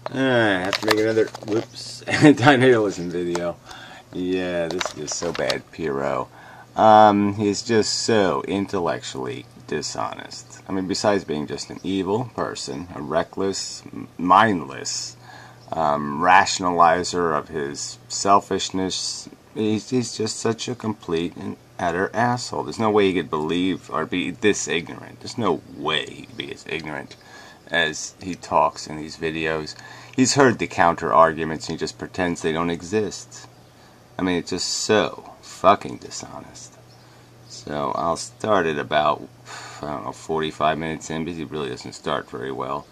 I have to make another, whoops, antinatalism video. Yeah, this is just so bad, Pyrrho. He's just so intellectually dishonest. I mean, besides being just an evil person, a reckless, mindless rationalizer of his selfishness, he's just such a complete and utter asshole. There's no way he could believe or be this ignorant. There's no way he could be as ignorant as he talks in these videos. He's heard the counter arguments and he just pretends they don't exist. I mean, it's just so fucking dishonest. So I'll start at about, I don't know, 45 minutes in, because he really doesn't start very well.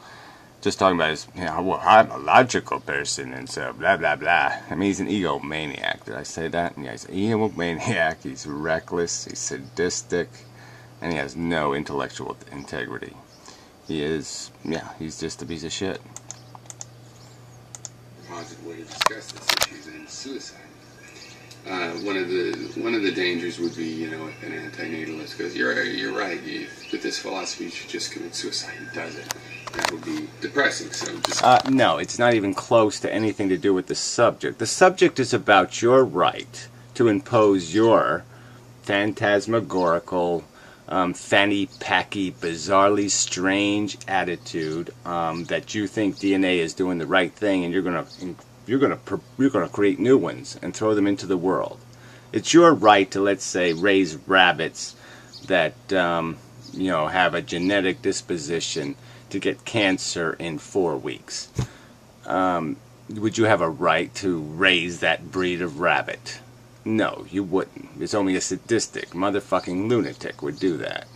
Just talking about his, you know, well, I'm a logical person and so blah blah blah. I mean, he's an egomaniac. Did I say that? Yeah, he's an egomaniac. He's reckless. He's sadistic, and he has no intellectual integrity. He is, yeah, he's just a piece of shit. Positive way to discuss this issue is suicide. One of the dangers would be, you know, if an antinatalist goes, you're right. With this philosophy, you should just commit suicide. He does it. That would be depressing. So just no, it's not even close to anything to do with the subject. The subject is about your right to impose your phantasmagorical, fanny-packy, bizarrely strange attitude that you think DNA is doing the right thing, and you're gonna create new ones and throw them into the world. It's your right to, let's say, raise rabbits that you know, have a genetic disposition to get cancer in 4 weeks. Would you have a right to raise that breed of rabbit? No, you wouldn't. It's only a sadistic, motherfucking lunatic would do that.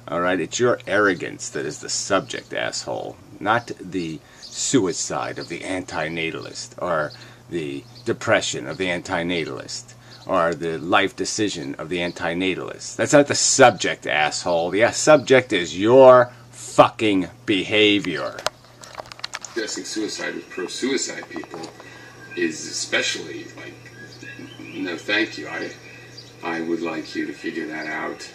Alright, it's your arrogance that is the subject, asshole. Not the suicide of the antinatalist, or the depression of the antinatalist, or the life decision of the antinatalist. That's not the subject, asshole. The subject is your fucking behavior. suggesting suicide with pro-suicide people is especially like, no thank you. I would like you to figure that out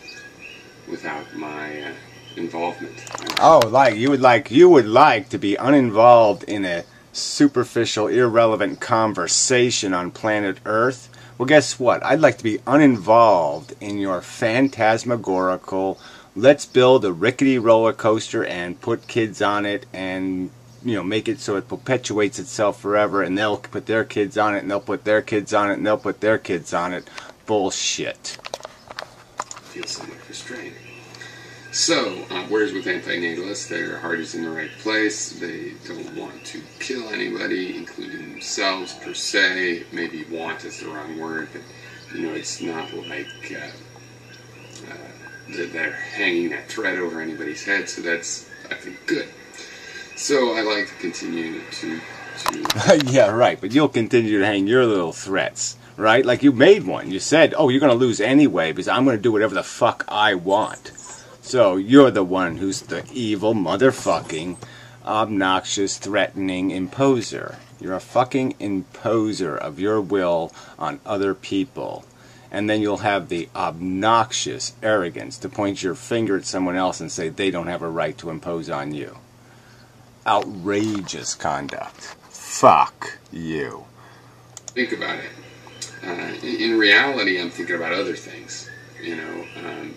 without my involvement. Oh, like you would like to be uninvolved in a superficial, irrelevant conversation on planet Earth? Well, guess what? I'd like to be uninvolved in your phantasmagorical, let's build a rickety roller coaster and put kids on it and, you know, make it so it perpetuates itself forever, and they'll put their kids on it, and they'll put their kids on it, and they'll put their kids on it. Bullshit. I feel somewhat frustrated. So, whereas with antinatalists, their heart is in the right place. They don't want to kill anybody, including themselves, per se. Maybe want is the wrong word, but, you know, it's not like they're hanging that threat over anybody's head, so that's, I think, good. So I like to continue to yeah, right, but you'll continue to hang your little threats, right? Like you made one. You said, oh, you're going to lose anyway because I'm going to do whatever the fuck I want. So you're the one who's the evil, motherfucking, obnoxious, threatening imposer. You're a fucking imposer of your will on other people. And then you'll have the obnoxious arrogance to point your finger at someone else and say they don't have a right to impose on you. Outrageous conduct. Fuck you. think about it. In reality, I'm thinking about other things, you know,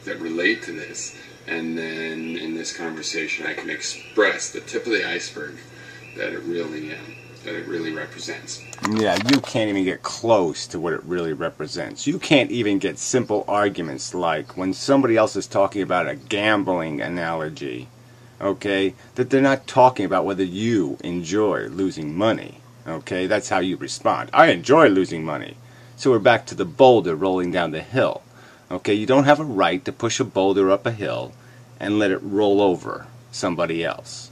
that relate to this. And then in this conversation, I can express the tip of the iceberg that it really represents. Yeah, you can't even get close to what it really represents. You can't even get simple arguments like when somebody else is talking about a gambling analogy, okay, that they're not talking about whether you enjoy losing money, okay? That's how you respond. I enjoy losing money. So we're back to the boulder rolling down the hill. Okay, you don't have a right to push a boulder up a hill and let it roll over somebody else.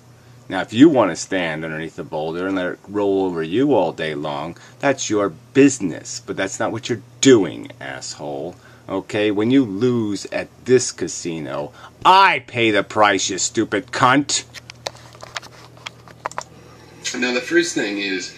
Now, if you want to stand underneath the boulder and let it roll over you all day long, that's your business. But that's not what you're doing, asshole. Okay, when you lose at this casino, I pay the price, you stupid cunt. Now, the first thing is,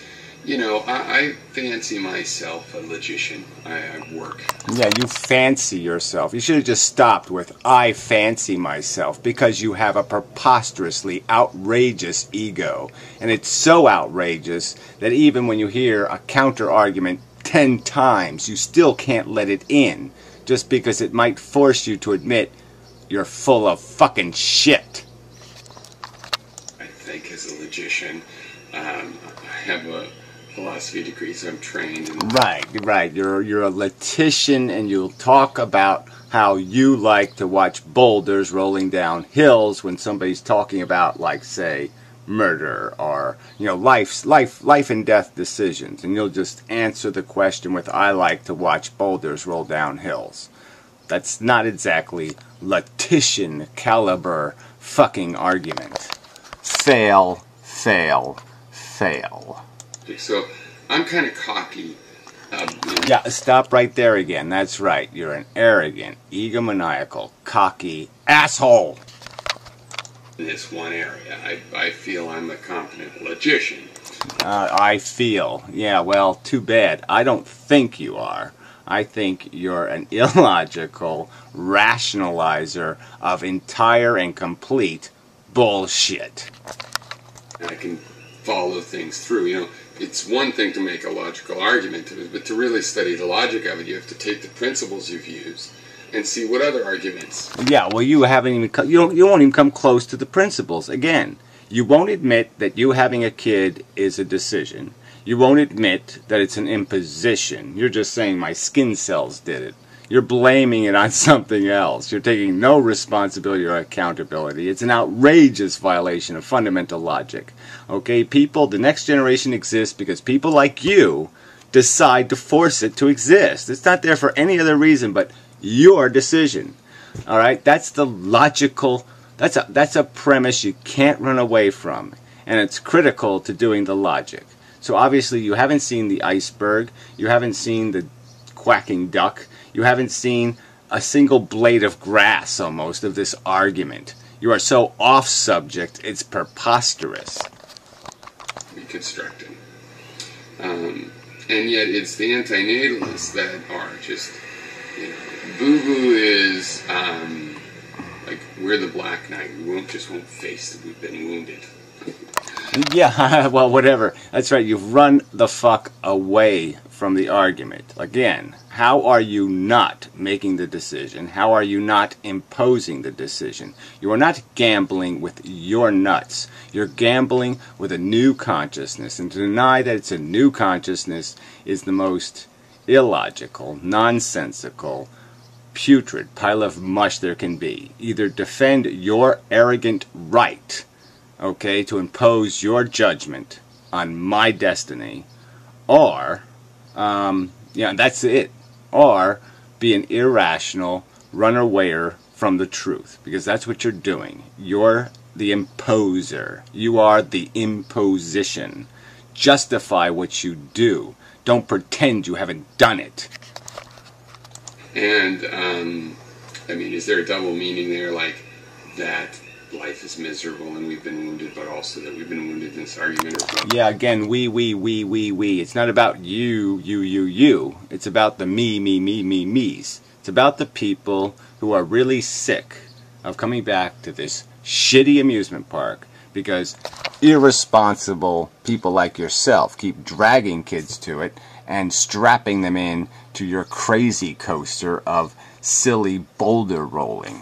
you know, I fancy myself a logician. I work. Yeah, you fancy yourself. You should have just stopped with "I fancy myself," because you have a preposterously outrageous ego. And it's so outrageous that even when you hear a counter-argument 10 times, you still can't let it in, just because it might force you to admit you're full of fucking shit. I think as a logician, I have a philosophy degree, so I'm trained in... Right. You're a logician, and you'll talk about how you like to watch boulders rolling down hills when somebody's talking about, like, say, murder or, you know, life and death decisions, and you'll just answer the question with "I like to watch boulders roll down hills." That's not exactly logician caliber fucking argument. Fail. So I'm kind of cocky. Yeah, stop right there again. That's right. You're an arrogant, egomaniacal, cocky asshole. In this one area, I feel I'm a competent logician. I feel. Yeah, well, too bad. I don't think you are. I think you're an illogical rationalizer of entire and complete bullshit. And I can follow things through. You know, it's one thing to make a logical argument, but to really study the logic of it, you have to take the principles you've used and see what other arguments. Yeah, well, you haven't even you won't even come close to the principles. Again, you won't admit that you having a kid is a decision. You won't admit that it's an imposition. You're just saying my skin cells did it. You're blaming it on something else. You're taking no responsibility or accountability. It's an outrageous violation of fundamental logic. Okay, people, the next generation exists because people like you decide to force it to exist. It's not there for any other reason but your decision. All right? That's the logical, that's a premise you can't run away from. And it's critical to doing the logic. So obviously you haven't seen the iceberg. You haven't seen the quacking duck. You haven't seen a single blade of grass, almost, of this argument. You are so off subject, it's preposterous. Reconstructing. And yet it's the antinatalists that are just, you know, boo-boo is, like, we're the Black Knight. We just won't face that we've been wounded. Yeah, well, whatever. That's right. You've run the fuck away from the argument. Again, how are you not making the decision? How are you not imposing the decision? You are not gambling with your nuts. You're gambling with a new consciousness. And to deny that it's a new consciousness is the most illogical, nonsensical, putrid pile of mush there can be. Either defend your arrogant right, okay, to impose your judgment on my destiny, or, yeah, that's it, or be an irrational runaway from the truth, because that's what you're doing. You're the imposer. You are the imposition. Justify what you do. Don't pretend you haven't done it. And, I mean, is there a double meaning there, like, that life is miserable and we've been wounded, but also that we've been wounded in this argument? Or yeah, again, we. It's not about you. It's about the me's. It's about the people who are really sick of coming back to this shitty amusement park because irresponsible people like yourself keep dragging kids to it and strapping them in to your crazy coaster of silly boulder rolling.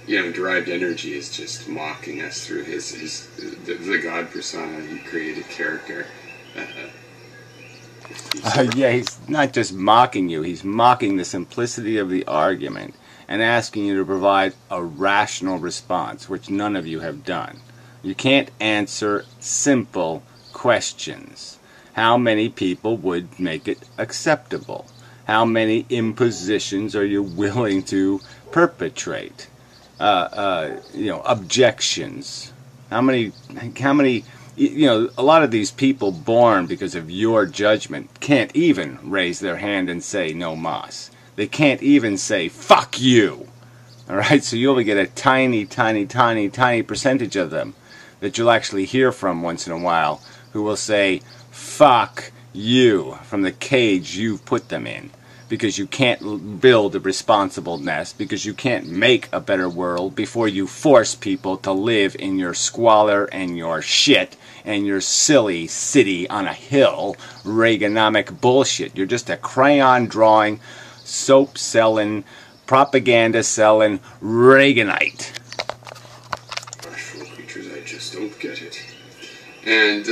You know, derived energy is just mocking us through the God persona he created character. Yeah, he's not just mocking you, he's mocking the simplicity of the argument and asking you to provide a rational response, which none of you have done. You can't answer simple questions. How many people would make it acceptable? How many impositions are you willing to perpetrate? Objections. How many, a lot of these people born because of your judgment can't even raise their hand and say no mas. They can't even say fuck you. All right, so you only get a tiny percentage of them that you'll actually hear from once in a while who will say, fuck you, from the cage you've put them in. Because you can't build a responsible nest, because you can't make a better world before you force people to live in your squalor and your shit and your silly city on a hill Reaganomic bullshit. You're just a crayon drawing, soap selling, propaganda selling Reaganite. Marshall creatures, I just don't get it. And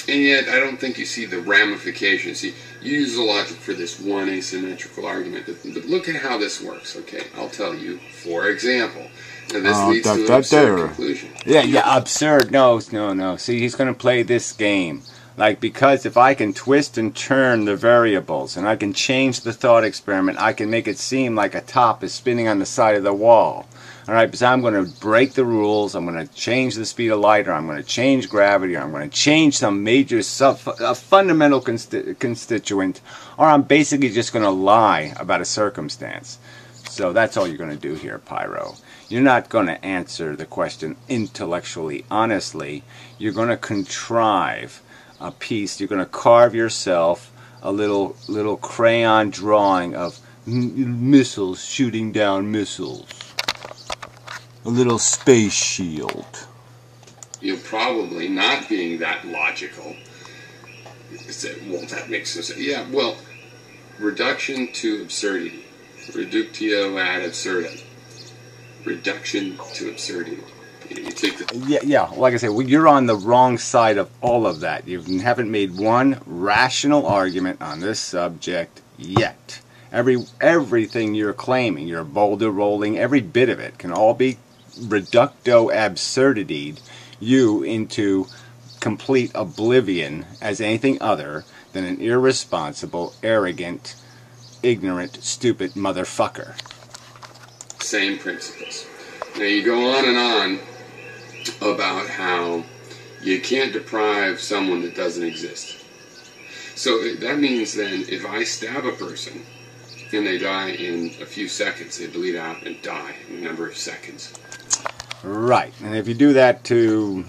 yet I don't think you see the ramifications. See, you use the logic for this one asymmetrical argument, but look at how this works, okay? I'll tell you, for example. And this leads to an absurd conclusion. Yeah, absurd. No. See, he's going to play this game. Like, because if I can twist and turn the variables, and I can change the thought experiment, I can make it seem like a top is spinning on the side of the wall. Alright, because I'm going to break the rules, I'm going to change the speed of light, or I'm going to change gravity, or I'm going to change some major, fundamental constituent, or I'm basically just going to lie about a circumstance. So that's all you're going to do here, Pyro. You're not going to answer the question intellectually, honestly. You're going to contrive a piece, you're going to carve yourself a little crayon drawing of missiles shooting down missiles. A little space shield. You're probably not being that logical. Say, well, that makes no sense. Yeah, well, reduction to absurdity. Reductio ad absurdum. Reduction to absurdity. You take the... Yeah, like I said, you're on the wrong side of all of that. You haven't made one rational argument on this subject yet. Everything you're claiming, your boulder rolling, every bit of it can all be reducto absurdity you into complete oblivion as anything other than an irresponsible, arrogant, ignorant, stupid motherfucker. Same principles. Now you go on and on about how you can't deprive someone that doesn't exist. So that means then if I stab a person and they die in a few seconds, they bleed out and die in a number of seconds. Right, and if you do that to,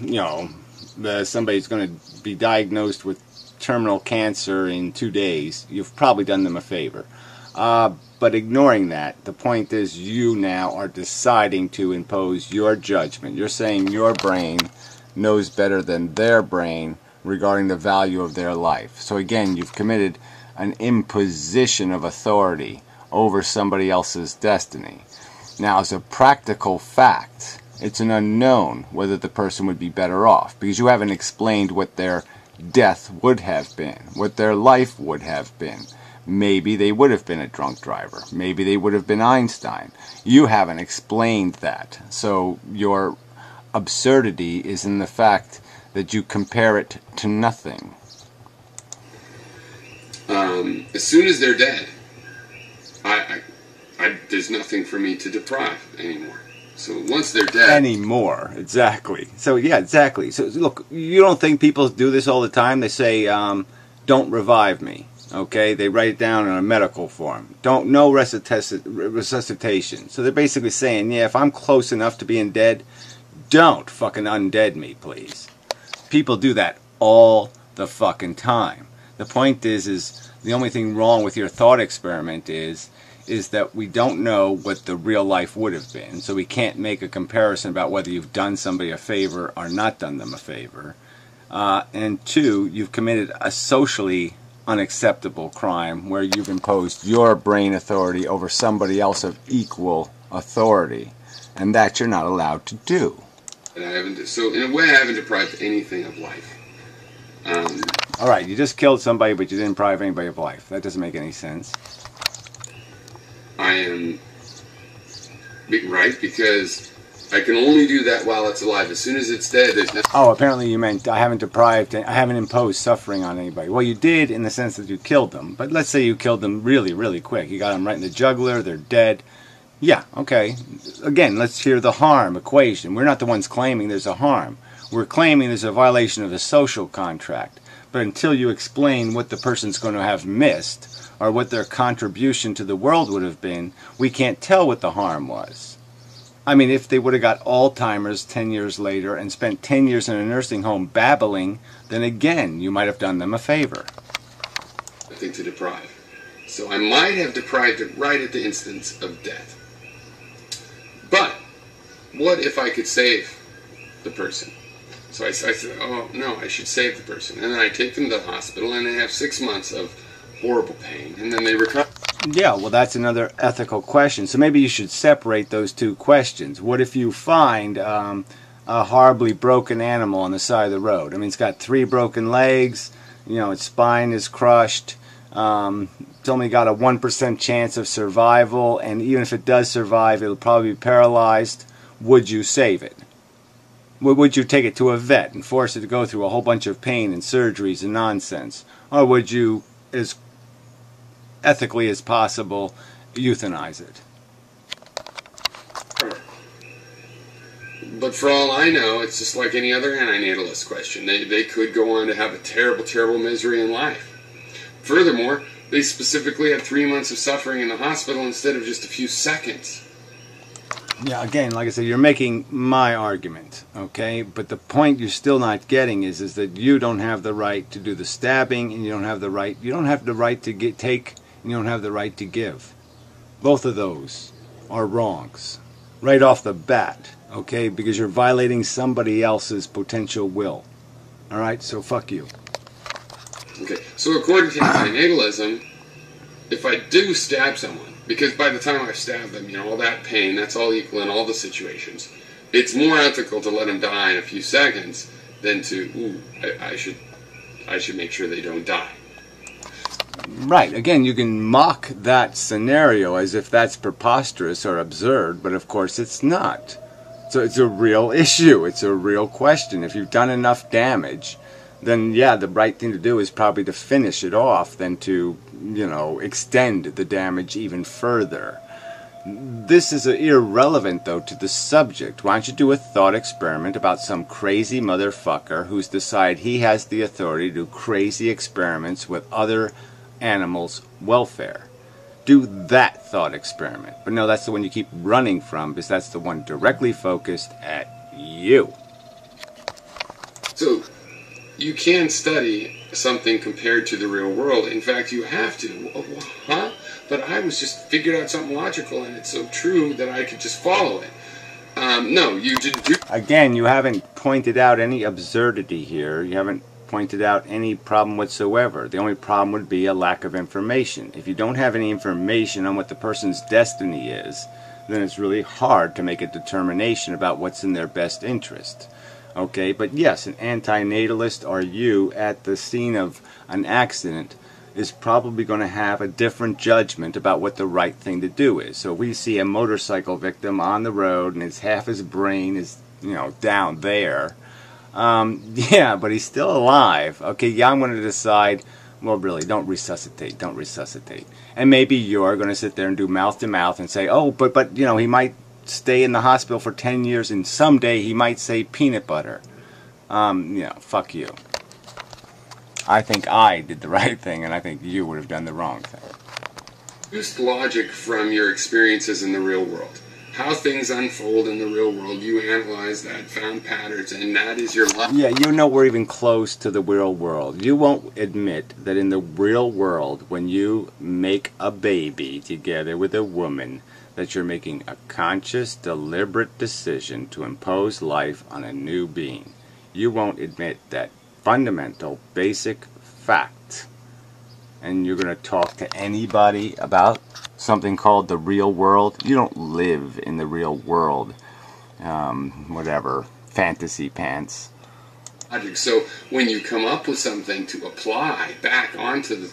somebody's going to be diagnosed with terminal cancer in 2 days, you've probably done them a favor. But ignoring that, the point is you now are deciding to impose your judgment. You're saying your brain knows better than their brain regarding the value of their life. So again, you've committed an imposition of authority over somebody else's destiny. Now, as a practical fact, it's an unknown whether the person would be better off, because you haven't explained what their death would have been, what their life would have been. Maybe they would have been a drunk driver. Maybe they would have been Einstein. You haven't explained that. So your absurdity is in the fact that you compare it to nothing. As soon as they're dead, there's nothing for me to deprive anymore. So once they're dead... Anymore, exactly. So yeah, exactly. So look, you don't think people do this all the time? They say, don't revive me. Okay, they write it down in a medical form. No resuscitation. So they're basically saying, yeah, if I'm close enough to being dead, don't fucking undead me, please. People do that all the fucking time. The point is the only thing wrong with your thought experiment is that we don't know what the real life would have been. So we can't make a comparison about whether you've done somebody a favor or not done them a favor. And two, you've committed a socially unacceptable crime where you've imposed your brain authority over somebody else of equal authority, and that you're not allowed to do. And so in a way, I haven't deprived anything of life. All right, you just killed somebody, but you didn't deprive anybody of life. That doesn't make any sense. I am right, because I can only do that while it's alive. As soon as it's dead, there's nothing. Oh, apparently you meant I haven't imposed suffering on anybody. Well, you did in the sense that you killed them. But let's say you killed them really, really quick. You got them right in the jugular, they're dead. Yeah, okay. Again, let's hear the harm equation. We're not the ones claiming there's a harm. We're claiming there's a violation of a social contract. But until you explain what the person's going to have missed, or what their contribution to the world would have been, we can't tell what the harm was. I mean, if they would have got Alzheimer's 10 years later and spent 10 years in a nursing home babbling, then again, you might have done them a favor. Nothing to deprive. So I might have deprived it right at the instance of death. But what if I could save the person? So I said, oh no, I should save the person. And then I take them to the hospital and they have 6 months of horrible pain. And then they recover. Yeah, well, that's another ethical question. So maybe you should separate those two questions. What if you find a horribly broken animal on the side of the road? I mean, it's got 3 broken legs, you know, its spine is crushed, it's only got a 1% chance of survival, and even if it does survive, it'll probably be paralyzed. Would you save it? Would you take it to a vet and force it to go through a whole bunch of pain and surgeries and nonsense? Or would you, as ethically as possible, euthanize it? But for all I know, it's just like any other antinatalist question. They could go on to have a terrible, terrible misery in life. Furthermore, they specifically had 3 months of suffering in the hospital instead of just a few seconds. Yeah, again, like I said, you're making my argument, okay? But the point you're still not getting is that you don't have the right to do the stabbing, and you don't have the right to take, and you don't have the right to give. Both of those are wrongs, right off the bat, okay? Because you're violating somebody else's potential will. All right, so fuck you. Okay, so according to antinatalism, if I do stab someone, because by the time I stab them, you know, all that pain, that's all equal in all the situations, it's more ethical to let them die in a few seconds than to, I should make sure they don't die. Right. Again, you can mock that scenario as if that's preposterous or absurd, but of course it's not. So it's a real issue. It's a real question. If you've done enough damage, then yeah, the right thing to do is probably to finish it off than to, you know, extend the damage even further. This is irrelevant, though, to the subject. Why don't you do a thought experiment about some crazy motherfucker who's decided he has the authority to do crazy experiments with other animals' welfare? Do that thought experiment. But no, that's the one you keep running from, because that's the one directly focused at you. So, you can study something compared to the real world. In fact, you have to. Huh? But I was just figured out something logical, and it's so true that I could just follow it. No, you didn't do... Again, you haven't pointed out any absurdity here. You haven't pointed out any problem whatsoever. The only problem would be a lack of information. If you don't have any information on what the person's destiny is, then it's really hard to make a determination about what's in their best interest. Okay, but yes, an antinatalist or you at the scene of an accident is probably going to have a different judgment about what the right thing to do is. So we see a motorcycle victim on the road and it's half his brain is, you know, down there. Yeah, but he's still alive. Okay, yeah, I'm going to decide, well, really, don't resuscitate. And maybe you're going to sit there and do mouth to mouth and say, oh, but you know, he might stay in the hospital for 10 years and someday he might say peanut butter. Fuck you. I think I did the right thing, and I think you would have done the wrong thing. Use logic from your experiences in the real world. How things unfold in the real world, you analyze that, found patterns, and that is your life. Yeah, you know we're even close to the real world. You won't admit that in the real world, when you make a baby together with a woman, that you're making a conscious, deliberate decision to impose life on a new being. You won't admit that fundamental, basic fact. And you're going to talk to anybody about something called the real world. You don't live in the real world. Whatever. Fantasy pants. So when you come up with something to apply back onto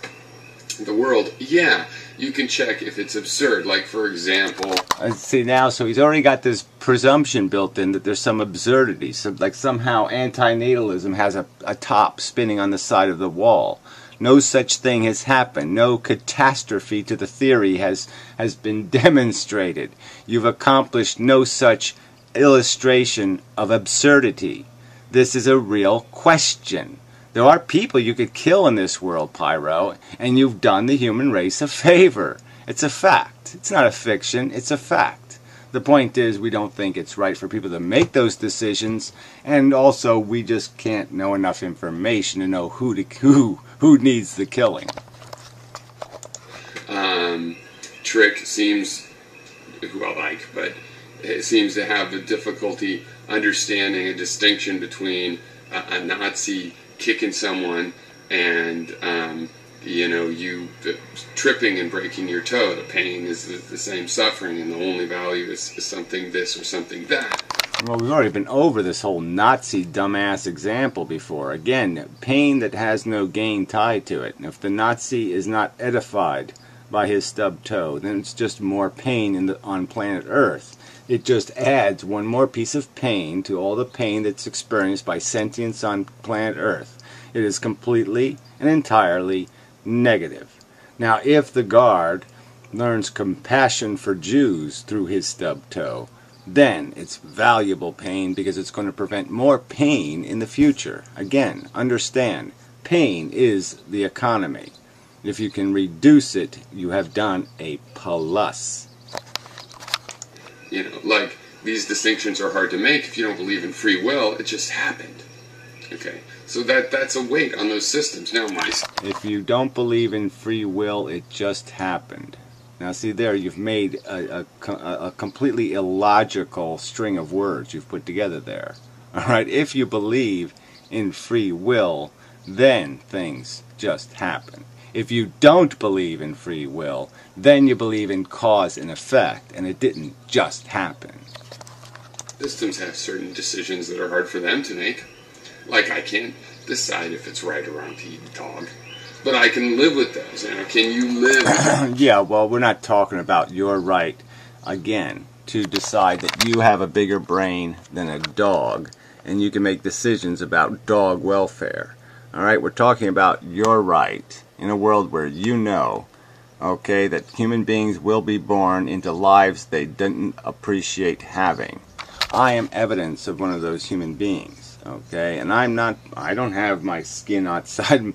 the world, yeah, you can check if it's absurd. Like, for example... See, now, so he's already got this presumption built in that there's some absurdity. So, like, somehow antinatalism has a top spinning on the side of the wall. No such thing has happened. No catastrophe to the theory has been demonstrated. You've accomplished no such illustration of absurdity. This is a real question. There are people you could kill in this world, Pyro, and you've done the human race a favor. It's a fact. It's not a fiction. It's a fact. The point is, we don't think it's right for people to make those decisions, and also we just can't know enough information to know who needs the killing. Trick seems, who I like, but it seems to have a difficulty understanding a distinction between a Nazi kicking someone and you tripping and breaking your toe. The pain is the same suffering, and the only value is something this or something that. Well, we've already been over this whole Nazi dumbass example before. Again, pain that has no gain tied to it. And if the Nazi is not edified by his stubbed toe, then it's just more pain on planet Earth. It just adds one more piece of pain to all the pain that's experienced by sentience on planet Earth. It is completely and entirely negative. Now, if the guard learns compassion for Jews through his stubbed toe, then it's valuable pain because it's going to prevent more pain in the future. Again, understand, pain is the economy. If you can reduce it, you have done a plus. Like, these distinctions are hard to make if you don't believe in free will. It just happened. Okay, so that's a weight on those systems. Now, if you don't believe in free will, it just happened. Now, see there, you've made a completely illogical string of words you've put together there. All right, if you believe in free will, then things just happen. If you don't believe in free will, then you believe in cause and effect, and it didn't just happen. Systems have certain decisions that are hard for them to make. Like, I can't decide if it's right or wrong to eat a dog, but I can live with those. Can you live? Yeah, well, we're not talking about your right, again, to decide that you have a bigger brain than a dog, and you can make decisions about dog welfare. All right, we're talking about your right in a world where you know, okay, that human beings will be born into lives they didn't appreciate having. I am evidence of one of those human beings, okay, and I don't have my skin outside,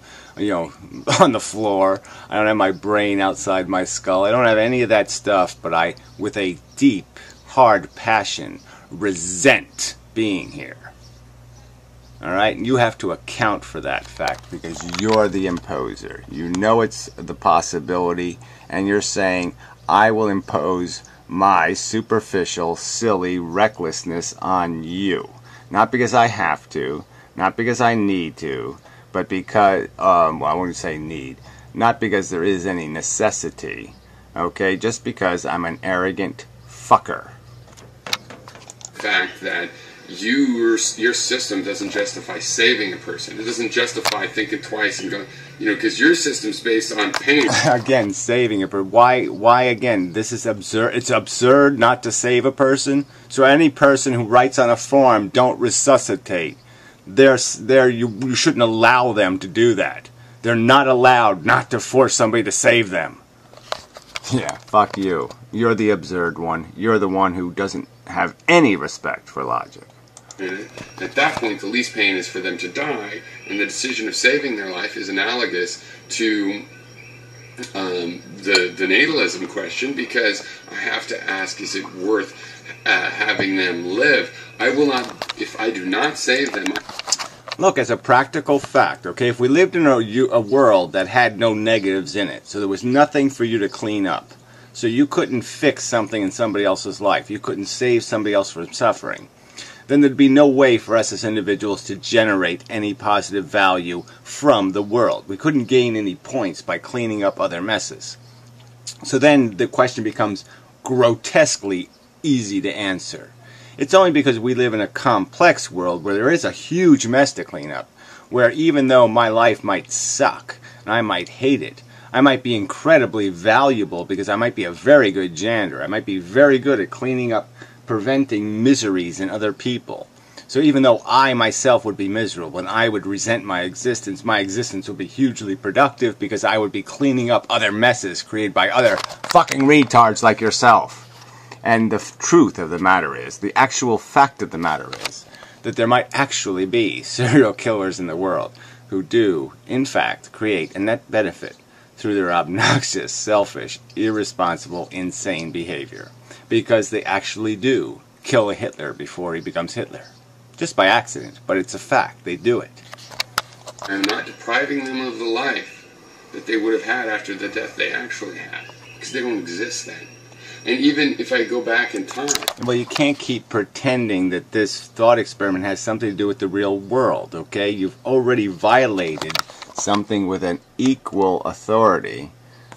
on the floor. I don't have my brain outside my skull. I don't have any of that stuff, but I, with a deep, hard passion, resent being here. All right, and you have to account for that fact because you're the imposer. You know it's the possibility, and you're saying, I will impose my superficial, silly recklessness on you. Not because I have to, not because I need to, but because, well, I won't say need, not because there is any necessity, okay, just because I'm an arrogant fucker. Fact that your system doesn't justify saving a person. It doesn't justify thinking twice and going, because your system's based on pain. Again, saving a person. Why again? This is absurd. It's absurd not to save a person. So any person who writes on a form, don't resuscitate, you shouldn't allow them to do that. They're not allowed not to force somebody to save them. Yeah, fuck you. You're the absurd one. You're the one who doesn't have any respect for logic. At that point, the least pain is for them to die, and the decision of saving their life is analogous to the natalism question, because I have to ask, is it worth having them live? I will not, if I do not save them. Look, as a practical fact, okay, if we lived in a world that had no negatives in it, so there was nothing for you to clean up, so you couldn't fix something in somebody else's life, you couldn't save somebody else from suffering, then there'd be no way for us as individuals to generate any positive value from the world. We couldn't gain any points by cleaning up other messes. So then the question becomes grotesquely easy to answer. It's only because we live in a complex world where there is a huge mess to clean up, where even though my life might suck and I might hate it, I might be incredibly valuable because I might be a very good janitor. I might be very good at cleaning up, preventing miseries in other people. So even though I myself would be miserable and I would resent my existence would be hugely productive because I would be cleaning up other messes created by other fucking retards like yourself. And the truth of the matter is, the actual fact of the matter is, that there might actually be serial killers in the world who do, in fact, create a net benefit through their obnoxious, selfish, irresponsible, insane behavior. because they actually do kill a Hitler before he becomes Hitler. Just by accident, but it's a fact. They do it. I'm not depriving them of the life that they would have had after the death they actually had, because they don't exist then. And even if I go back in time... Well, you can't keep pretending that this thought experiment has something to do with the real world, okay? You've already violated something with an equal authority,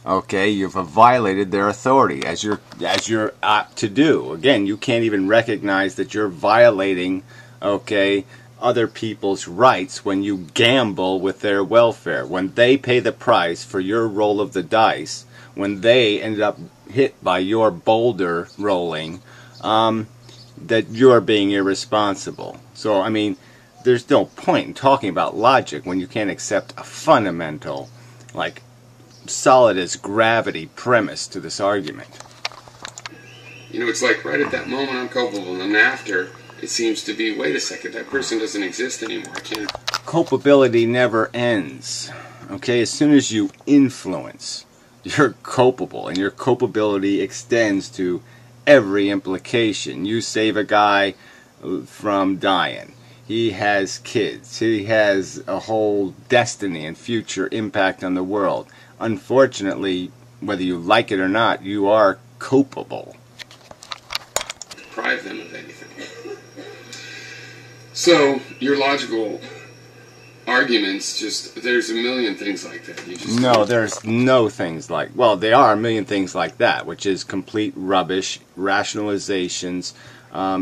okay? You've violated their authority, as you're apt to do. Again, you can't even recognize that you're violating, okay, other people's rights when you gamble with their welfare. When they pay the price for your roll of the dice, when they ended up hit by your boulder rolling, that you're being irresponsible. So, I mean, there's no point in talking about logic when you can't accept a fundamental, like, solid as gravity premise to this argument. You know, it's like right at that moment I'm culpable, and then after, it seems to be, wait a second, that person doesn't exist anymore. I can't... Culpability never ends. Okay, as soon as you influence, you're culpable, and your culpability extends to every implication. You save a guy from dying. He has kids. He has a whole destiny and future impact on the world. Unfortunately, whether you like it or not, you are culpable. Deprive them of anything. So, your logical arguments, just, there's a million things like that. You just no, there's no things like, well, there are a million things like that, which is complete rubbish, rationalizations,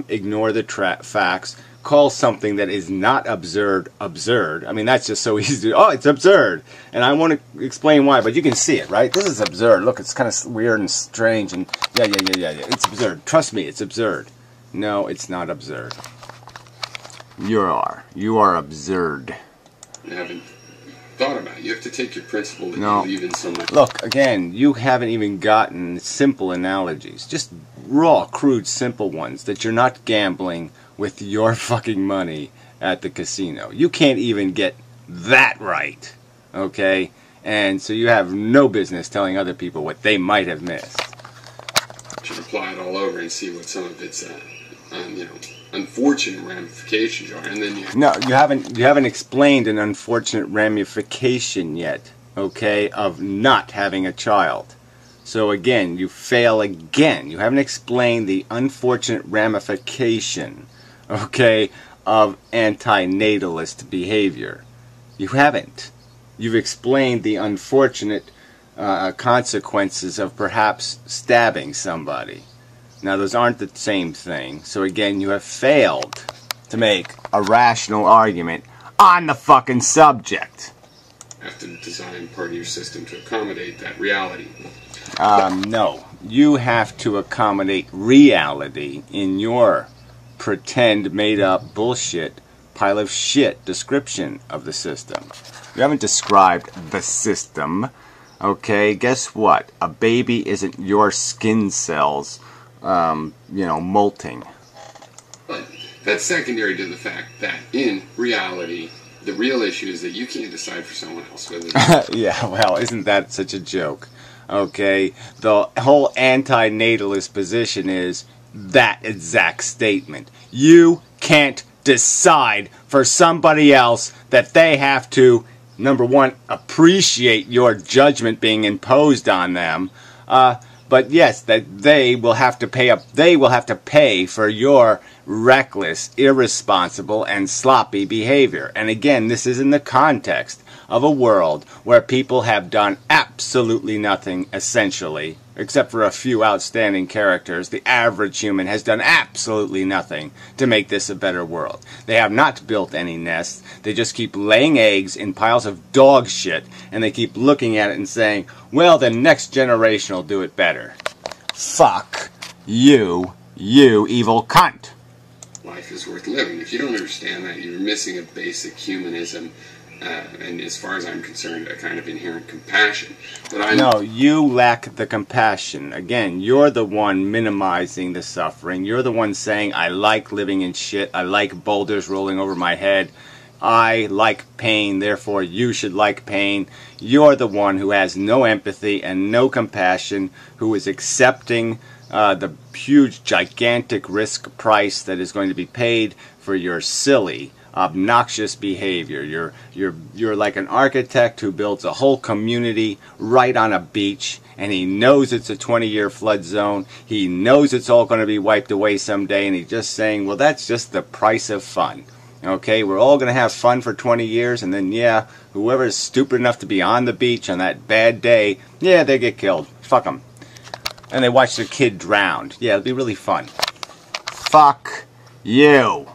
ignore the facts, call something that is not absurd, absurd. I mean, that's just so easy to, oh, it's absurd. And I want to explain why, but you can see it, right? This is absurd. Look, it's kind of weird and strange, and yeah, it's absurd. Trust me, it's absurd. No, it's not absurd. You are absurd. You haven't thought about it. You have to take your principle that you believe in so much. Look, again, you haven't even gotten simple analogies. Just raw, crude, simple ones that you're not gambling with your fucking money at the casino. You can't even get that right, okay? And so you have no business telling other people what they might have missed. You should apply it all over and see what some of its, unfortunate ramifications are, and then you haven't explained an unfortunate ramification yet, okay, of not having a child. So again, you fail again. You haven't explained the unfortunate ramification, okay, of antinatalist behavior. You haven't. You've explained the unfortunate consequences of perhaps stabbing somebody. Now, those aren't the same thing. So again, you have failed to make a rational argument on the fucking subject. You have to design part of your system to accommodate that reality. No. You have to accommodate reality in your pretend made-up bullshit pile of shit description of the system. You haven't described the system. Okay, guess what? A baby isn't your skin cells molting. But that's secondary to the fact that in reality, the real issue is that you can't decide for someone else whether yeah, well, isn't that such a joke? Okay, the whole antinatalist position is that exact statement. You can't decide for somebody else that they have to, number one, appreciate your judgment being imposed on them, but yes, that they will have to pay for your reckless, irresponsible, and sloppy behavior. And again, this is in the context of a world where people have done absolutely nothing, essentially, except for a few outstanding characters. The average human has done absolutely nothing to make this a better world. They have not built any nests. They just keep laying eggs in piles of dog shit, and they keep looking at it and saying, well, the next generation will do it better. Fuck you, you evil cunt. Life is worth living. If you don't understand that, you're missing a basic humanism, and as far as I'm concerned, a kind of inherent compassion. But No, you lack the compassion. Again, you're the one minimizing the suffering. You're the one saying, I like living in shit. I like boulders rolling over my head. I like pain, therefore you should like pain. You're the one who has no empathy and no compassion, who is accepting the huge, gigantic risk price that is going to be paid for your silly, obnoxious behavior. You're like an architect who builds a whole community right on a beach, and he knows it's a 20-year flood zone. He knows it's all going to be wiped away someday, and he's just saying, well, that's just the price of fun. Okay, we're all going to have fun for 20 years, and then, yeah, whoever is stupid enough to be on the beach on that bad day, yeah, they get killed. Fuck them. And they watch their kid drowned. Yeah, it'll be really fun. Fuck you.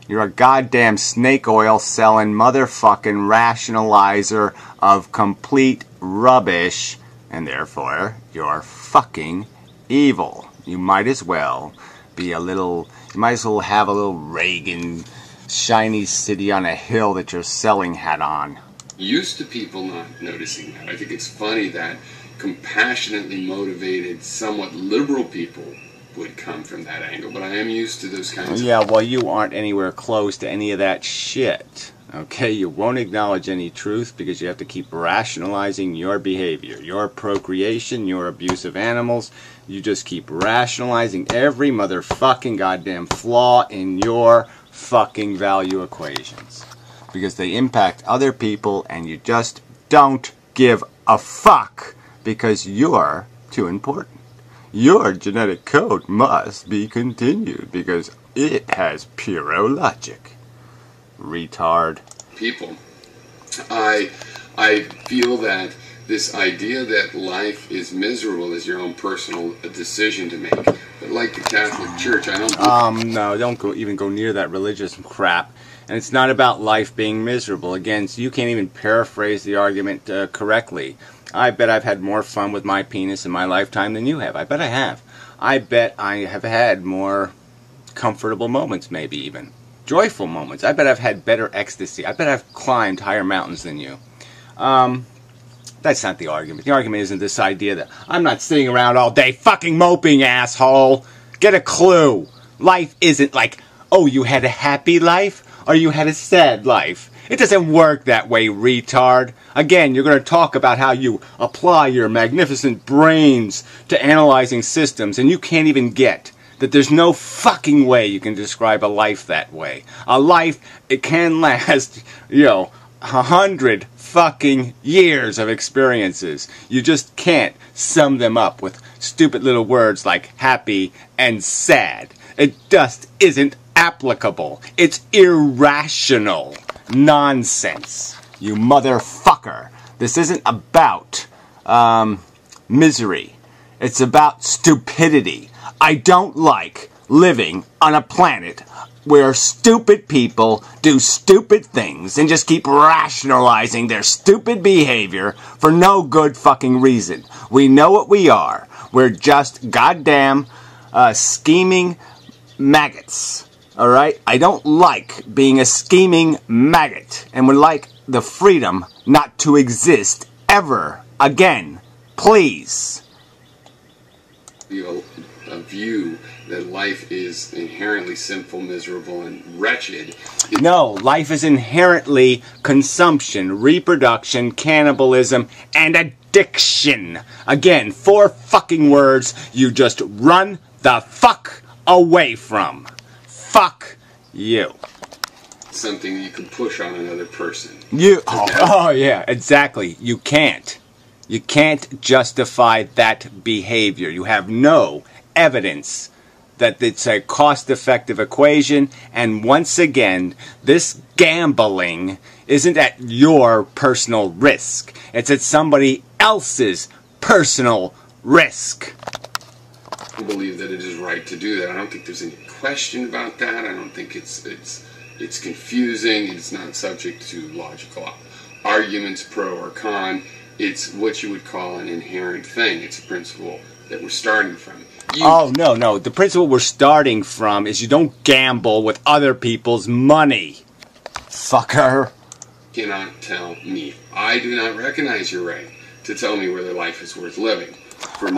You're a goddamn snake oil selling motherfucking rationalizer of complete rubbish, and therefore you're fucking evil. You might as well be a little, you might as well have a little Reagan shiny city on a hill that you're selling hat on. Used to people not noticing that. I think it's funny that compassionately motivated, somewhat liberal people would come from that angle, but I am used to those kinds of... Yeah, well, you aren't anywhere close to any of that shit. Okay, you won't acknowledge any truth because you have to keep rationalizing your behavior, your procreation, your abuse of animals. You just keep rationalizing every motherfucking goddamn flaw in your fucking value equations because they impact other people, and you just don't give a fuck because you're too important. Your genetic code must be continued because it has pyrrho314. Retard. People. I feel that this idea that life is miserable is your own personal decision to make. But like the Catholic Church, I don't... No, don't even go near that religious crap. And it's not about life being miserable. Again, so you can't even paraphrase the argument correctly. I bet I've had more fun with my penis in my lifetime than you have. I bet I have. I bet I have had more comfortable moments, maybe even. Joyful moments. I bet I've had better ecstasy. I bet I've climbed higher mountains than you. That's not the argument. The argument isn't this idea that I'm not sitting around all day fucking moping, asshole. Get a clue. Life isn't like, oh, you had a happy life or you had a sad life. It doesn't work that way, retard. Again, you're going to talk about how you apply your magnificent brains to analyzing systems, and you can't even get that there's no fucking way you can describe a life that way. A life, it can last, 100 fucking years of experiences. You just can't sum them up with stupid little words like happy and sad. It just isn't applicable. It's irrational nonsense, you motherfucker. This isn't about misery. It's about stupidity. I don't like living on a planet where stupid people do stupid things and just keep rationalizing their stupid behavior for no good fucking reason. We know what we are. We're just goddamn scheming maggots. Alright? I don't like being a scheming maggot and would like the freedom not to exist ever again. Please. A view that life is inherently sinful, miserable, and wretched. No, life is inherently consumption, reproduction, cannibalism, and addiction. Again, 4 fucking words you just run the fuck away from. Fuck you. Something you can push on another person. Oh yeah, exactly. You can't. You can't justify that behavior. You have no evidence that it's a cost-effective equation, and once again, this gambling isn't at your personal risk. It's at somebody else's personal risk. I believe that it is right to do that. I don't think there's any question about that. I don't think it's confusing. It's not subject to logical arguments, pro or con. It's what you would call an inherent thing. It's a principle that we're starting from. No. The principle we're starting from is you don't gamble with other people's money. Fucker. You cannot tell me. I do not recognize your right to tell me whether life is worth living.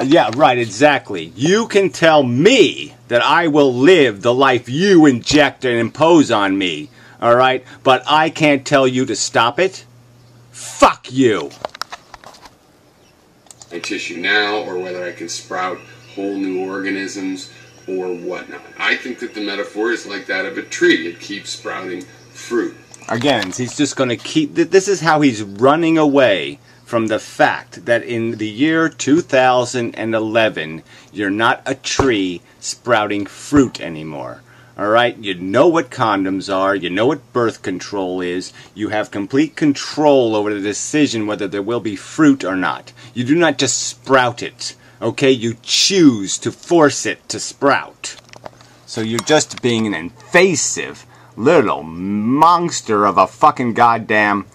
Yeah, right, exactly. You can tell me that I will live the life you inject and impose on me, alright? But I can't tell you to stop it. Fuck you. My tissue now, or whether I can sprout whole new organisms or whatnot. I think that the metaphor is like that of a tree. It keeps sprouting fruit. Again, he's just going to keep... This is how he's running away from the fact that in the year 2011, you're not a tree sprouting fruit anymore. Alright? You know what condoms are. You know what birth control is. You have complete control over the decision whether there will be fruit or not. You do not just sprout it. Okay? You choose to force it to sprout. So you're just being an invasive little monster of a fucking goddamn...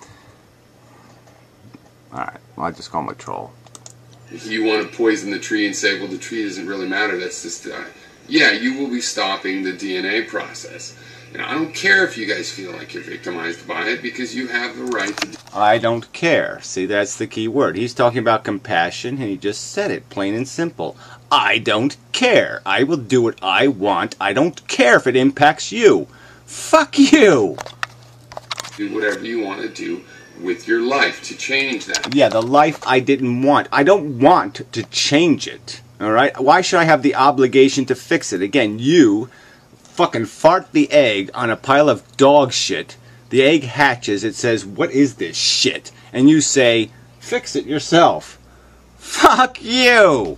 Alright, well, I just call him a troll. If you want to poison the tree and say, well, the tree doesn't really matter, that's just... yeah, you will be stopping the DNA process. And I don't care if you guys feel like you're victimized by it, because you have the right to... I don't care. See, that's the key word. He's talking about compassion, and he just said it, plain and simple. I don't care. I will do what I want. I don't care if it impacts you. Fuck you! Do whatever you want to do with your life to change that. Yeah, the life I didn't want. I don't want to change it. Alright? Why should I have the obligation to fix it? Again, you fucking fart the egg on a pile of dog shit. The egg hatches. It says, what is this shit? And you say, fix it yourself. Fuck you!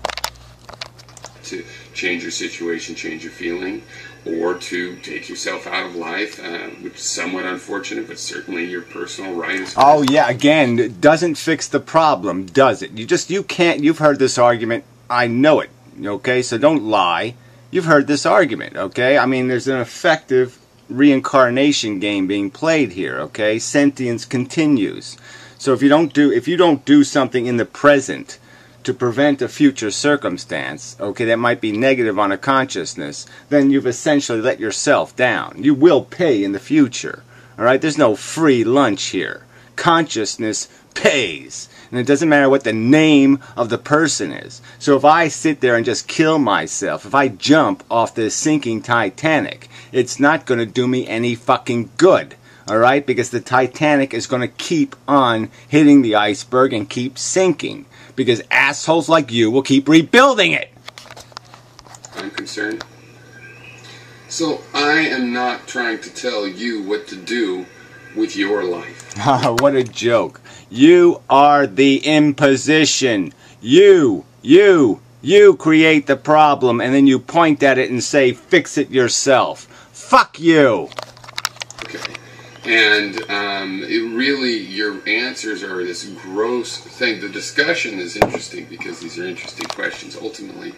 To change your situation, change your feeling, or to take yourself out of life, which is somewhat unfortunate, but certainly your personal right. Oh yeah, again, it doesn't fix the problem, does it? You can't, you've heard this argument, I know it, okay, so don't lie. You've heard this argument, okay? I mean, there's an effective reincarnation game being played here, okay? Sentience continues. So if you don't do something in the present to prevent a future circumstance, okay, that might be negative on a consciousness, then you've essentially let yourself down. You will pay in the future. Alright? There's no free lunch here. Consciousness pays. And it doesn't matter what the name of the person is. So if I sit there and just kill myself, if I jump off this sinking Titanic, it's not going to do me any fucking good. Alright? Because the Titanic is going to keep on hitting the iceberg and keep sinking. Because assholes like you will keep rebuilding it. I'm concerned. So I am not trying to tell you what to do with your life. What a joke. You are the imposition. You create the problem and then you point at it and say, fix it yourself. Fuck you. Okay. And it really, your answers are this gross thing. The discussion is interesting because these are interesting questions. Ultimately,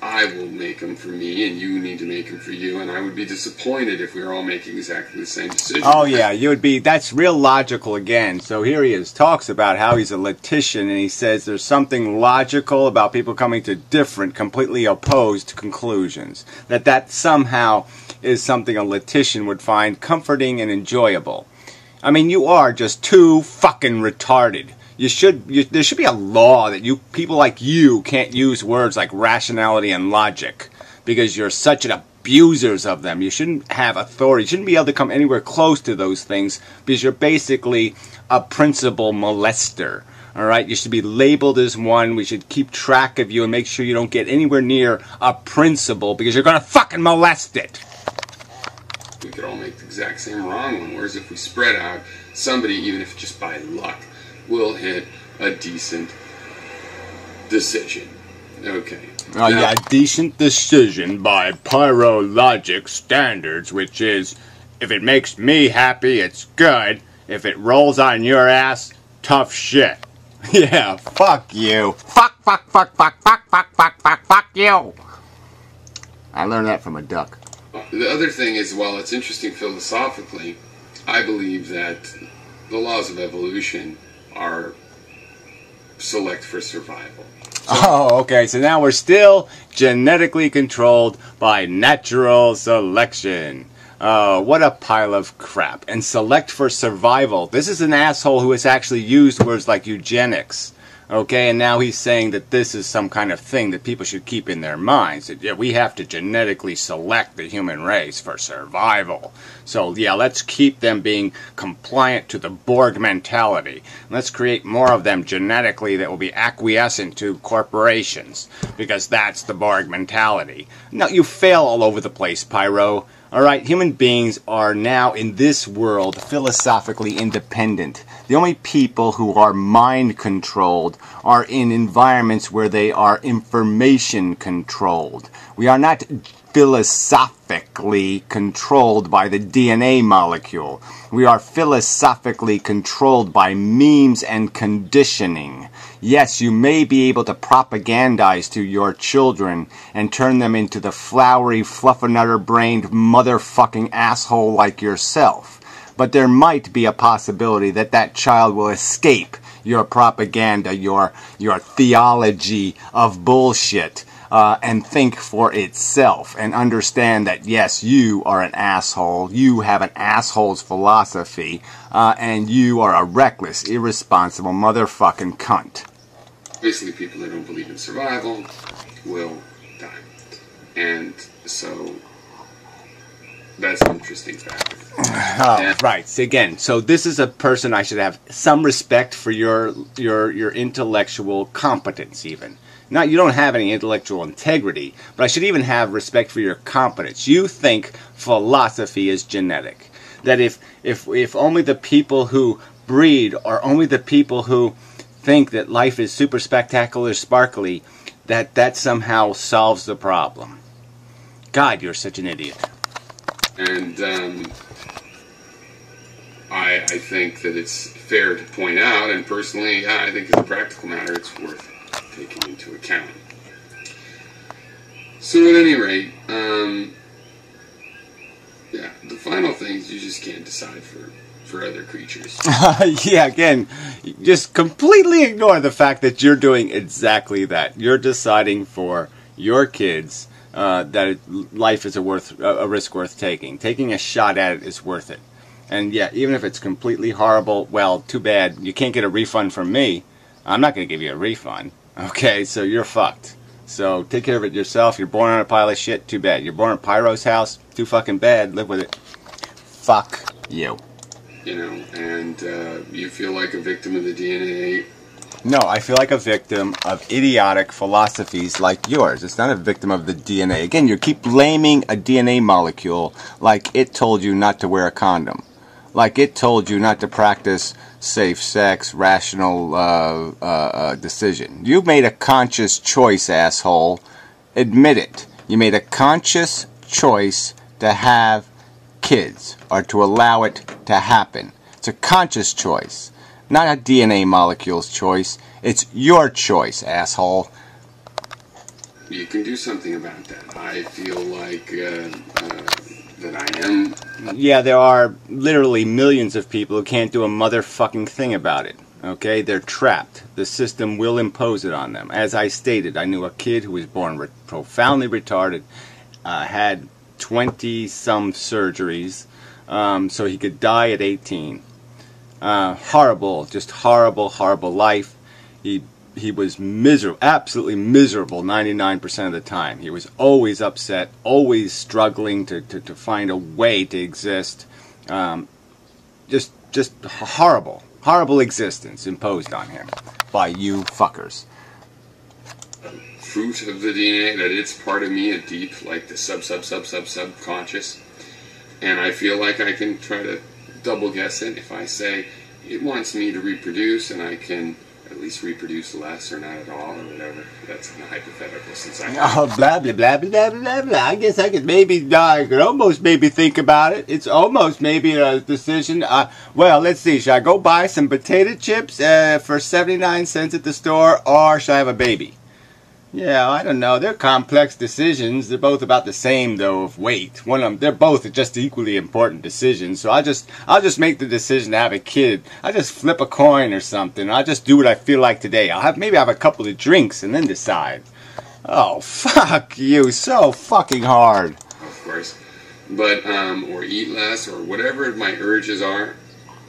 I will make them for me, and you need to make them for you. And I would be disappointed if we were all making exactly the same decision. Oh yeah, you would be. That's real logical again. So here he is, talks about how he's a logician, and he says there's something logical about people coming to different, completely opposed conclusions. That somehow is something a logician would find comforting and enjoyable. I mean, you are just too fucking retarded. There should be a law that people like you can't use words like rationality and logic because you're such an abusers of them. You shouldn't have authority. You shouldn't be able to come anywhere close to those things because you're basically a principal molester. Alright, you should be labeled as one. We should keep track of you and make sure you don't get anywhere near a principal because you're gonna fucking molest it. We could all make the exact same wrong one, whereas if we spread out, somebody, even if just by luck, will hit a decent decision. Okay. Yeah, decent decision by pyrrho314 standards, which is, if it makes me happy, it's good. If it rolls on your ass, tough shit. Yeah, fuck you. Fuck you. I learned that from a duck. The other thing is, while it's interesting philosophically, I believe that the laws of evolution are select for survival. Oh, okay, so now we're still genetically controlled by natural selection. What a pile of crap. And select for survival. This is an asshole who has actually used words like eugenics. Okay, and now he's saying that this is some kind of thing that people should keep in their minds. That, yeah, we have to genetically select the human race for survival. So, yeah, let's keep them being compliant to the Borg mentality. Let's create more of them genetically that will be acquiescent to corporations, because that's the Borg mentality. No, you fail all over the place, Pyro. Alright, human beings are now in this world philosophically independent. The only people who are mind controlled are in environments where they are information controlled. We are not philosophically controlled by the DNA molecule. We are philosophically controlled by memes and conditioning. Yes, you may be able to propagandize to your children and turn them into the flowery, fluffernutter-brained motherfucking asshole like yourself. But there might be a possibility that that child will escape your propaganda, your theology of bullshit, and think for itself and understand that, yes, you are an asshole, you have an asshole's philosophy, and you are a reckless, irresponsible motherfucking cunt. Basically, people that don't believe in survival will die. And so that's an interesting factor. Right. So again, so this is a person I should have some respect for your intellectual competence even. Not, you don't have any intellectual integrity, but I should even have respect for your competence. You think philosophy is genetic. That if only the people who breed are only the people who think that life is super spectacular, sparkly, that somehow solves the problem. God, you're such an idiot. And I think that it's fair to point out, and personally, I think as a practical matter, it's worth taking into account. So at any rate, yeah, the final things you just can't decide for other creatures. Yeah, again, just completely ignore the fact that you're doing exactly that. You're deciding for your kids that life is a risk worth taking. Taking a shot at it is worth it. And yeah, even if it's completely horrible, well, too bad. You can't get a refund from me. I'm not going to give you a refund. Okay, so you're fucked. So take care of it yourself. You're born on a pile of shit, too bad. You're born in Pyro's house, too fucking bad. Live with it. Fuck you. You know, and you feel like a victim of the DNA. No, I feel like a victim of idiotic philosophies like yours. It's not a victim of the DNA. Again, you keep blaming a DNA molecule like it told you not to wear a condom. Like it told you not to practice safe sex, rational decision. You made a conscious choice, asshole. Admit it. You made a conscious choice to have kids, or to allow it to happen. It's a conscious choice, not a DNA molecule's choice. It's your choice, asshole. You can do something about that. I feel like that I am. Yeah, there are literally millions of people who can't do a motherfucking thing about it. Okay, they're trapped. The system will impose it on them. As I stated, I knew a kid who was born profoundly retarded, had 20-some surgeries, so he could die at 18. Horrible, just horrible, horrible life. He was miserable, absolutely miserable 99% of the time. He was always upset, always struggling to find a way to exist. Just horrible, horrible existence imposed on him by you fuckers. Fruit of the DNA, that it's part of me, a deep, like the subconscious. And I feel like I can try to double guess it if I say it wants me to reproduce, and I can at least reproduce less or not at all or whatever. That's in a hypothetical, since I blah blah blah blah blah blah blah. I guess I could almost maybe think about it. It's almost maybe a decision. Well, let's see. Should I go buy some potato chips for 79 cents at the store, or should I have a baby? Yeah, I don't know. They're complex decisions. They're both about the same, though, of weight. They're both just equally important decisions. So I'll just make the decision to have a kid. I'll just flip a coin or something. I'll just do what I feel like today. Maybe have a couple of drinks and then decide. Oh, fuck you. So fucking hard. Of course. But, or eat less, or whatever my urges are,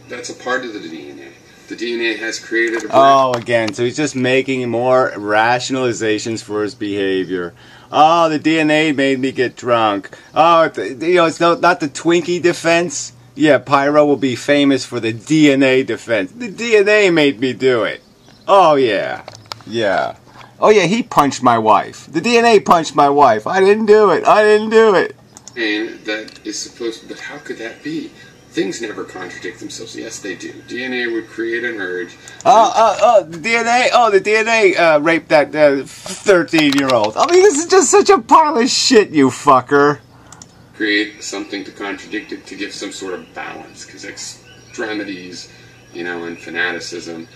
that's a part of the DNA. The DNA has created a brain. Oh, again, so he's just making more rationalizations for his behavior. Oh, the DNA made me get drunk. Oh, it's not the Twinkie defense. Yeah, Pyro will be famous for the DNA defense. The DNA made me do it. Oh, yeah. Yeah. Oh, yeah, he punched my wife. The DNA punched my wife. I didn't do it. I didn't do it. And that is supposed to, but how could that be? Things never contradict themselves. Yes, they do. DNA would create an urge. The DNA. Oh, the DNA raped that 13-year-old. I mean, this is just such a pile of shit, you fucker. Create something to contradict it to give some sort of balance, because extremities, and fanaticism.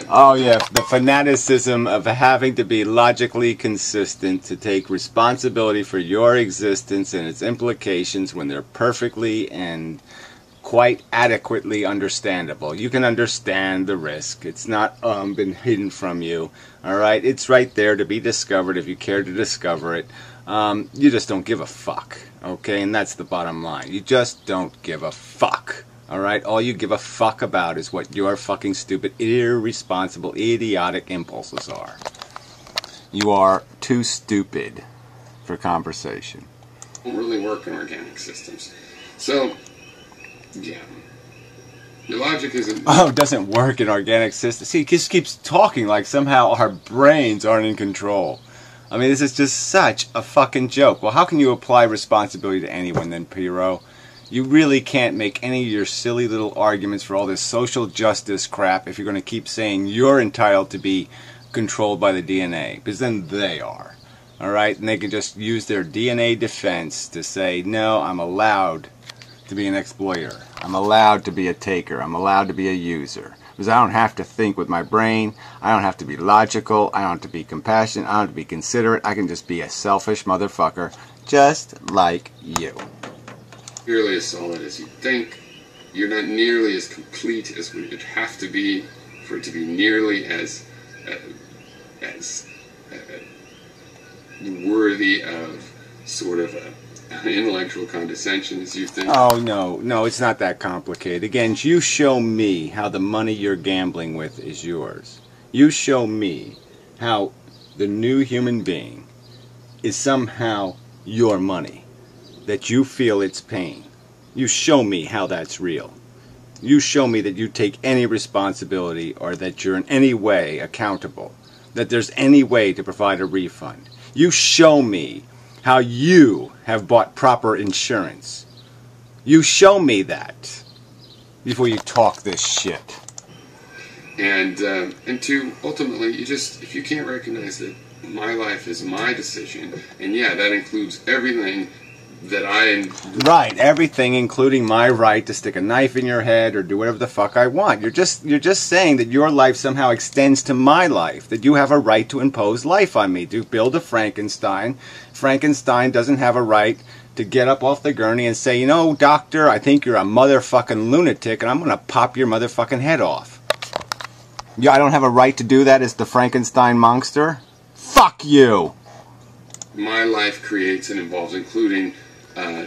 Oh yeah, the fanaticism of having to be logically consistent, to take responsibility for your existence and its implications when they're perfectly and quite adequately understandable. You can understand the risk. It's not been hidden from you. Alright, it's right there to be discovered if you care to discover it. You just don't give a fuck. Okay, and that's the bottom line. You just don't give a fuck. Alright, all you give a fuck about is what your fucking stupid, irresponsible, idiotic impulses are. You are too stupid for conversation. Don't really work in organic systems. So, yeah. Your logic isn't... Oh, it doesn't work in organic systems. See, he just keeps talking like somehow our brains aren't in control. I mean, this is just such a fucking joke. Well, how can you apply responsibility to anyone then, Pyrrho? You really can't make any of your silly little arguments for all this social justice crap if you're going to keep saying you're entitled to be controlled by the DNA. Because then they are. Alright? And they can just use their DNA defense to say, no, I'm allowed to be an exploiter. I'm allowed to be a taker. I'm allowed to be a user. Because I don't have to think with my brain. I don't have to be logical. I don't have to be compassionate. I don't have to be considerate. I can just be a selfish motherfucker just like you. Nearly as solid as you think. You're not nearly as complete as we would have to be for it to be nearly as worthy of sort of an intellectual condescension as you think. Oh, no, it's not that complicated. Again, you show me how the money you're gambling with is yours. You show me how the new human being is somehow your money. That you feel its pain. You show me how that's real. You show me that you take any responsibility or that you're in any way accountable. That there's any way to provide a refund. You show me how you have bought proper insurance. You show me that before you talk this shit. And to ultimately, if you can't recognize that my life is my decision, and yeah, that includes everything that Right, everything, including my right to stick a knife in your head or do whatever the fuck I want. You're just saying that your life somehow extends to my life, that you have a right to impose life on me, to build a Frankenstein. Frankenstein doesn't have a right to get up off the gurney and say, doctor, I think you're a motherfucking lunatic and I'm going to pop your motherfucking head off. Yeah, I don't have a right to do that as the Frankenstein monster? Fuck you! My life creates and involves, including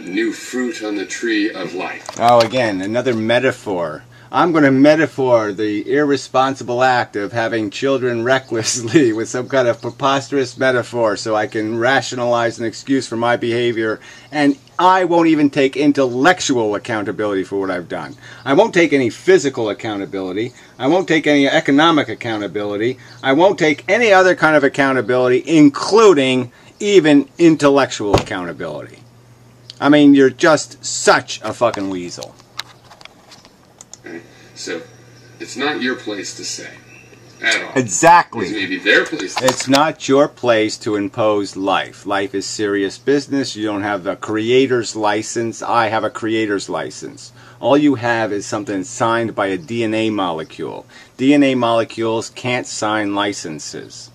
new fruit on the tree of life. Oh, again, another metaphor. I'm going to metaphor the irresponsible act of having children recklessly with some kind of preposterous metaphor so I can rationalize an excuse for my behavior, and I won't even take intellectual accountability for what I've done. I won't take any physical accountability. I won't take any economic accountability. I won't take any other kind of accountability, including even intellectual accountability. I mean, you're just such a fucking weasel. Okay. So, it's not your place to say at all. Exactly. It's maybe their place to say. It's not your place to impose life. Life is serious business. You don't have the creator's license. I have a creator's license. All you have is something signed by a DNA molecule. DNA molecules can't sign licenses.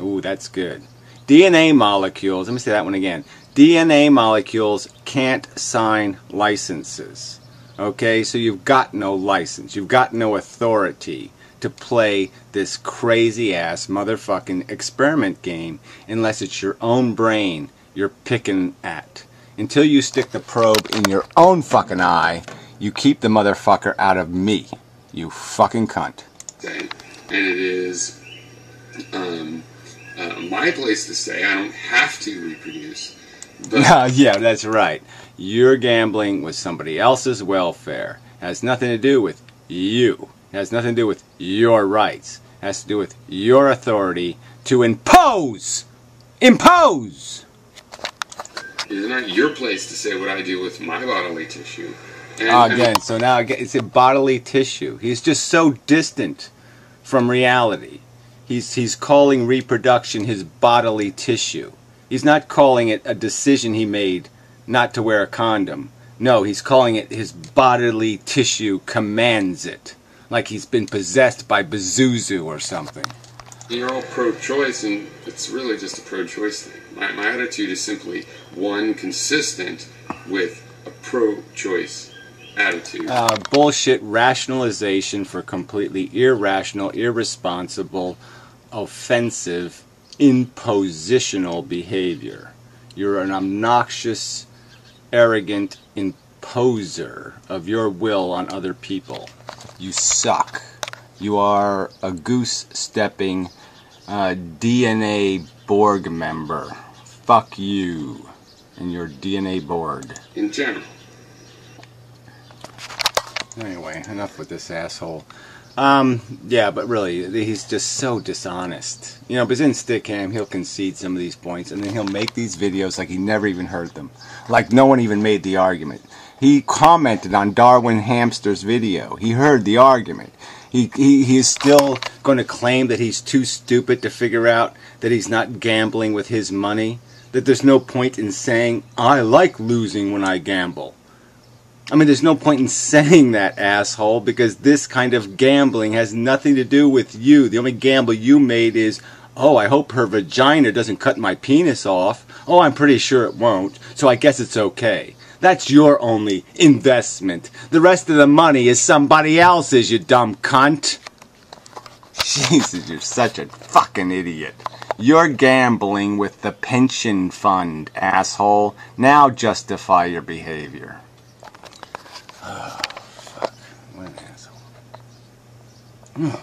Ooh, that's good. DNA molecules, let me say that one again. DNA molecules can't sign licenses. Okay, so you've got no license. You've got no authority to play this crazy-ass motherfucking experiment game unless it's your own brain you're picking at. Until you stick the probe in your own fucking eye, you keep the motherfucker out of me. You fucking cunt. And it is my place to say I don't have to reproduce. But yeah, that's right. You're gambling with somebody else's welfare. It has nothing to do with you. It has nothing to do with your rights. It has to do with your authority to impose. Impose! It is not your place to say what I do with my bodily tissue. And, again, so now it's a bodily tissue. He's just so distant from reality. He's calling reproduction his bodily tissue. He's not calling it a decision he made not to wear a condom. No, he's calling it his bodily tissue commands it. Like he's been possessed by Pazuzu or something. You're all pro-choice, and it's really just a pro-choice thing. My attitude is simply, one, consistent with a pro-choice attitude. Bullshit rationalization for completely irrational, irresponsible, offensive, impositional behavior. You're an obnoxious, arrogant imposer of your will on other people. You suck. You are a goose-stepping DNA Borg member. Fuck you and your DNA board. In general. Anyway, enough with this asshole. Yeah, but really, he's just so dishonest. You know, but in Stickham, he'll concede some of these points, and then he'll make these videos like he never even heard them. Like no one even made the argument. He commented on Darwin Hamster's video. He heard the argument. He is still going to claim that he's too stupid to figure out that he's not gambling with his money. That there's no point in saying, I like losing when I gamble. I mean, there's no point in saying that, asshole, because this kind of gambling has nothing to do with you. The only gamble you made is, oh, I hope her vagina doesn't cut my penis off. Oh, I'm pretty sure it won't, so I guess it's okay. That's your only investment. The rest of the money is somebody else's, you dumb cunt. Jesus, you're such a fucking idiot. You're gambling with the pension fund, asshole. Now justify your behavior. Oh, fuck. What an asshole.